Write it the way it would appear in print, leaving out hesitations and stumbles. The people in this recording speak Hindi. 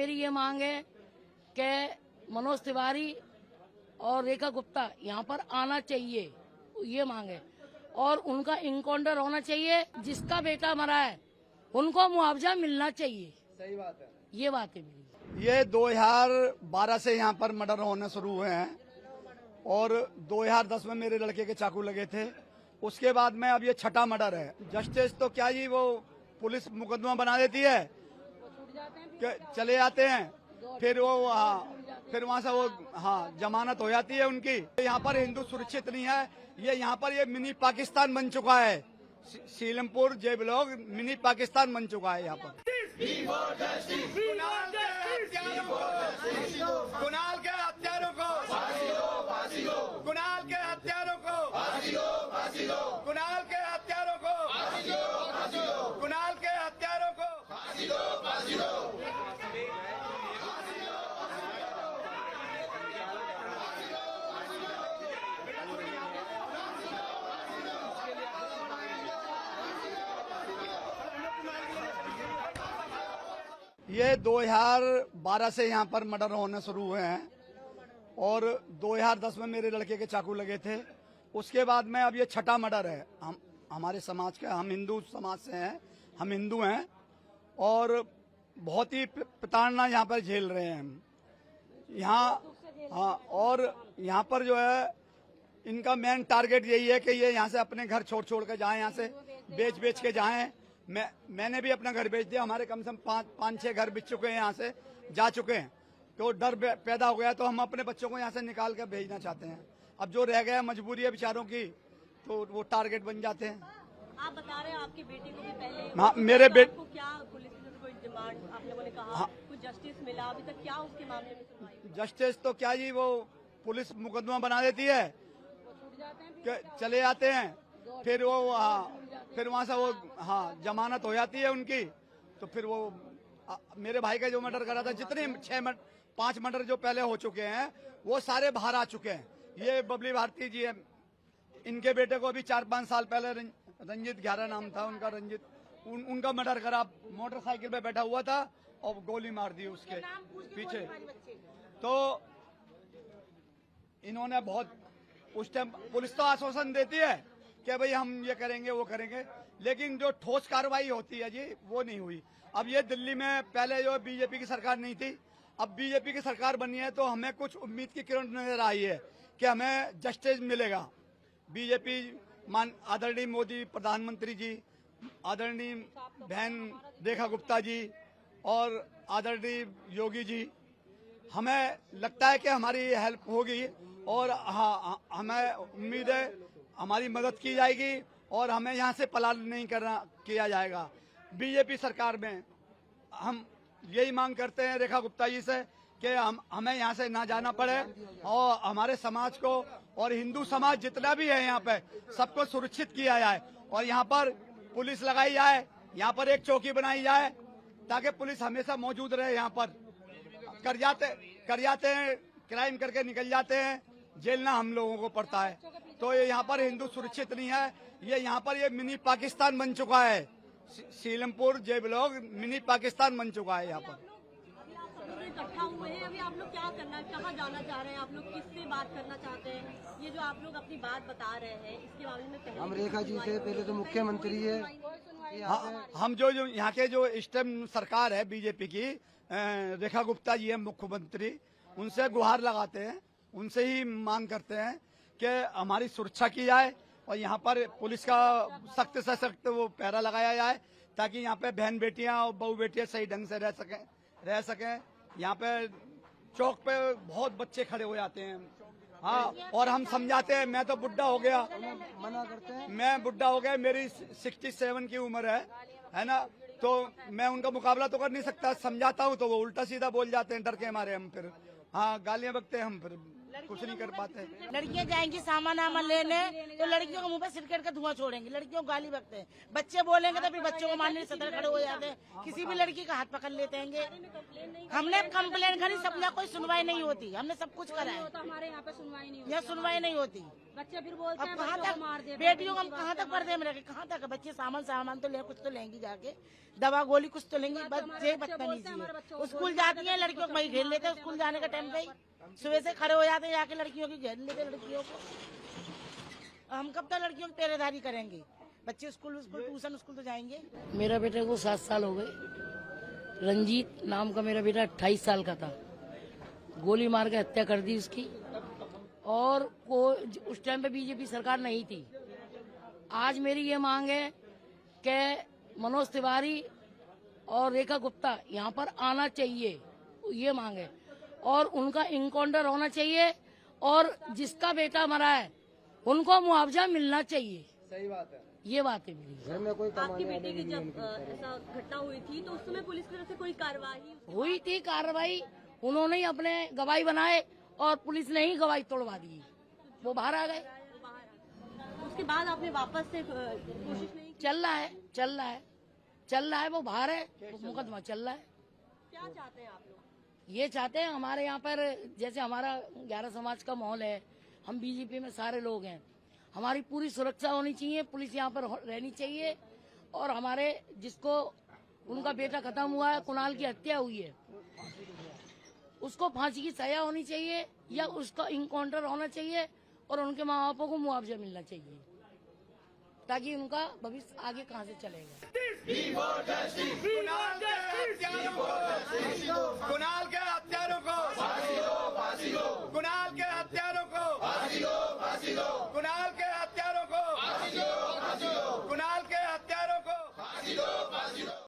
मेरी ये मांग है कि मनोज तिवारी और रेखा गुप्ता यहाँ पर आना चाहिए, ये मांग है। और उनका इनकाउंटर होना चाहिए, जिसका बेटा मरा है उनको मुआवजा मिलना चाहिए। सही बात है, ये बात है मेरी। ये 2012 से यहाँ पर मर्डर होने शुरू हुए हैं और 2010 में मेरे लड़के के चाकू लगे थे। उसके बाद में अब ये छठा मर्डर है। जस्टिस तो क्या जी, वो पुलिस मुकदमा बना देती है, चले जाते हैं, फिर वो फिर वहाँ से वो जमानत हो जाती है उनकी। यहाँ पर हिंदू सुरक्षित नहीं है। ये यहाँ पर ये मिनी पाकिस्तान बन चुका है। सीलमपुर जे ब्लॉक मिनी पाकिस्तान बन चुका है यहाँ पर। कुणाल के हत्यारों को फांसी दो, फांसी दो। कुणाल के हत्यारों को फांसी दो, फांसी दो। कुणाल के हत्यारों को फांसी दो, फांसी दो। कुणाल के हत्यारों को फांसी दो, फांसी दो। ये 2012 से यहाँ पर मर्डर होने शुरू हुए हैं और 2010 में मेरे लड़के के चाकू लगे थे। उसके बाद में अब ये छठा मर्डर है। हम हमारे समाज का, हम हिंदू समाज से हैं, हम हिंदू हैं और बहुत ही प्रताड़ना यहाँ पर झेल रहे हैं हम यहाँ। और यहाँ पर जो है इनका मेन टारगेट यही है कि ये यहाँ से अपने घर छोड़ कर जाएं, यहाँ से बेच के जाएं। मैंने भी अपना घर बेच दिया। हमारे कम से कम 5-6 घर बिक चुके हैं, यहाँ से जा चुके हैं। तो डर पैदा हो गया, तो हम अपने बच्चों को यहाँ से निकाल कर भेजना चाहते हैं। अब जो रह गया मजबूरी है बेचारों की, तो वो टारगेट बन जाते हैं। आप बता रहे हैं आपके बेटे को भी पहले, हाँ, मेरे बेटे को क्या पुलिस ने कोई डिमांड आप लोगों ने कहा? हाँ, कुछ जस्टिस मिला अभी तक? क्या उसके मामले में सुनवाई हुई? जस्टिस तो क्या जी, वो पुलिस मुकदमा बना देती है, चले जाते हैं, फिर वो फिर वहाँ से वो जमानत हो जाती है उनकी। तो फिर वो मेरे भाई का जो मर्डर करा था, जितने 5 मर्डर जो पहले हो चुके हैं वो सारे बाहर आ चुके हैं। ये बबली भारती जी है, इनके बेटे को अभी 4-5 साल पहले रंजित 11 नाम था उनका, रंजित, उनका मर्डर करा। मोटरसाइकिल पे बैठा हुआ था और गोली मार दी उसके पीछे। तो इन्होंने बहुत, उस टाइम पुलिस तो आश्वासन देती है कि भाई हम ये करेंगे वो करेंगे, लेकिन जो ठोस कार्रवाई होती है जी वो नहीं हुई। अब ये दिल्ली में पहले जो बीजेपी की सरकार नहीं थी, अब बीजेपी की सरकार बनी है, तो हमें कुछ उम्मीद की किरण नजर आई है कि हमें जस्टिस मिलेगा। बीजेपी आदरणीय मोदी प्रधानमंत्री जी, आदरणीय बहन रेखा गुप्ता जी और आदरणीय योगी जी, हमें लगता है कि हमारी हेल्प होगी और हमें उम्मीद है हमारी मदद की जाएगी और हमें यहाँ से पलायन नहीं किया जाएगा। बीजेपी सरकार में हम यही मांग करते हैं रेखा गुप्ता जी से कि हमें यहाँ से ना जाना पड़े और हमारे समाज को और हिंदू समाज जितना भी है यहाँ पे सबको सुरक्षित किया जाए और यहाँ पर पुलिस लगाई जाए, यहाँ पर एक चौकी बनाई जाए ताकि पुलिस हमेशा मौजूद रहे। यहाँ पर कर जाते हैं क्राइम करके निकल जाते हैं, जेलना हम लोगों को पड़ता है। तो ये यहाँ पर हिंदू सुरक्षित नहीं है। ये यहाँ पर ये मिनी पाकिस्तान बन चुका है। सीलमपुर जे ब्लॉक मिनी पाकिस्तान बन चुका है यहाँ पर। इकट्ठा हुए हैं, अभी आप लोग क्या करना, कहाँ जाना चाह रहे हैं? आप लोग किससे बात करना चाहते हैं? ये जो आप लोग अपनी बात बता रहे हैं इसके बारे में हम रेखा जी से, पहले तो मुख्यमंत्री है, हम जो यहाँ के जो इस टाइम सरकार है बीजेपी की, रेखा गुप्ता जी है मुख्यमंत्री, उनसे गुहार लगाते हैं, उनसे ही मांग करते हैं कि हमारी सुरक्षा की जाए और यहाँ पर पुलिस का सख्त से सख्त वो पहरा लगाया जाए ताकि यहाँ पे बहन बेटियां और बहू बेटियां सही ढंग से रह सकें। यहाँ पे चौक पे बहुत बच्चे खड़े हो जाते हैं। हाँ, और हम समझाते हैं। मैं तो बुढ़ा हो गया, मना करते हैं। मैं बुढ़ा हो गया, मेरी 67 की उम्र है ना, तो मैं उनका मुकाबला तो कर नहीं सकता। समझाता हूँ तो वो उल्टा सीधा बोल जाते हैं, डर के मारे हम फिर गालियां बकते हैं हम फिर। कुछ नहीं कर पाते। लड़कियां जाएंगी सामान आमान लेने तो लड़कियों के मुंह पे सिरकेट का धुआं छोड़ेंगे, लड़कियों को गाली बकते हैं, बच्चे बोलेंगे तो फिर बच्चों को मारने सदर खड़े हो जाते हैं, किसी भी लड़की का हाथ पकड़ लेते हैं। हमने कंप्लेन करी, सबका कोई सुनवाई नहीं होती, हमने सब कुछ करा है, हमारे यहाँ पे सुनवाई नहीं यहाँ सुनवाई नहीं होती। बच्चे फिर बोलते अब कहाँ तक बेटियों को हम कहाँ तक पर्दे में रखे, कहाँ तक बच्चे सामान तो ले, कुछ तो लेंगी जाके, दवा गोली कुछ तो लेंगी, बस ये बदतमीजी है। स्कूल जाती है लड़कियों को वही घेर लेते हैं, स्कूल जाने का टाइम पे सुबह से खड़े हो जाते हैं, जाके लड़कियों की घेर लेते लड़कियों को। हम कब तक लड़कियों की पहरेदारी करेंगे, बच्चे स्कूल ट्यूशन स्कूल तो जाएंगे। मेरा बेटे को 7 साल हो गए, रंजीत नाम का मेरा बेटा 28 साल का था, गोली मार के हत्या कर दी उसकी, और उस टाइम पे बीजेपी सरकार नहीं थी। आज मेरी ये मांग है कि मनोज तिवारी और रेखा गुप्ता यहाँ पर आना चाहिए, ये मांग है, और उनका इनकाउंटर होना चाहिए, और जिसका बेटा मरा है उनको मुआवजा मिलना चाहिए। सही बात है, ये बात है मेरी। घर में कोई आपके बेटे की जब ऐसा घटना हुई थी तो उस समय पुलिस की तरफ से कोई कार्रवाई हुई थी कार्रवाई, उन्होंने ही अपने गवाही बनाए और पुलिस ने ही गवाही तोड़वा दी, वो बाहर आ गए। उसके बाद आपने वापस से कोशिश नहीं की? चल रहा है, वो बाहर है, मुकदमा चल रहा है। क्या चाहते हैं आप लोग? ये चाहते हैं हमारे यहाँ पर, जैसे हमारा 11 समाज का माहौल है, हम बीजेपी में सारे लोग हैं, हमारी पूरी सुरक्षा होनी चाहिए, पुलिस यहाँ पर रहनी चाहिए, और हमारे जिसको उनका बेटा खत्म हुआ है, कुणाल की हत्या हुई है, उसको फांसी की सजा होनी चाहिए या उसका इनकाउंटर होना चाहिए, और उनके माँ बापों को मुआवजा मिलना चाहिए, ताकि उनका भविष्य आगे कहाँ से चलेगा।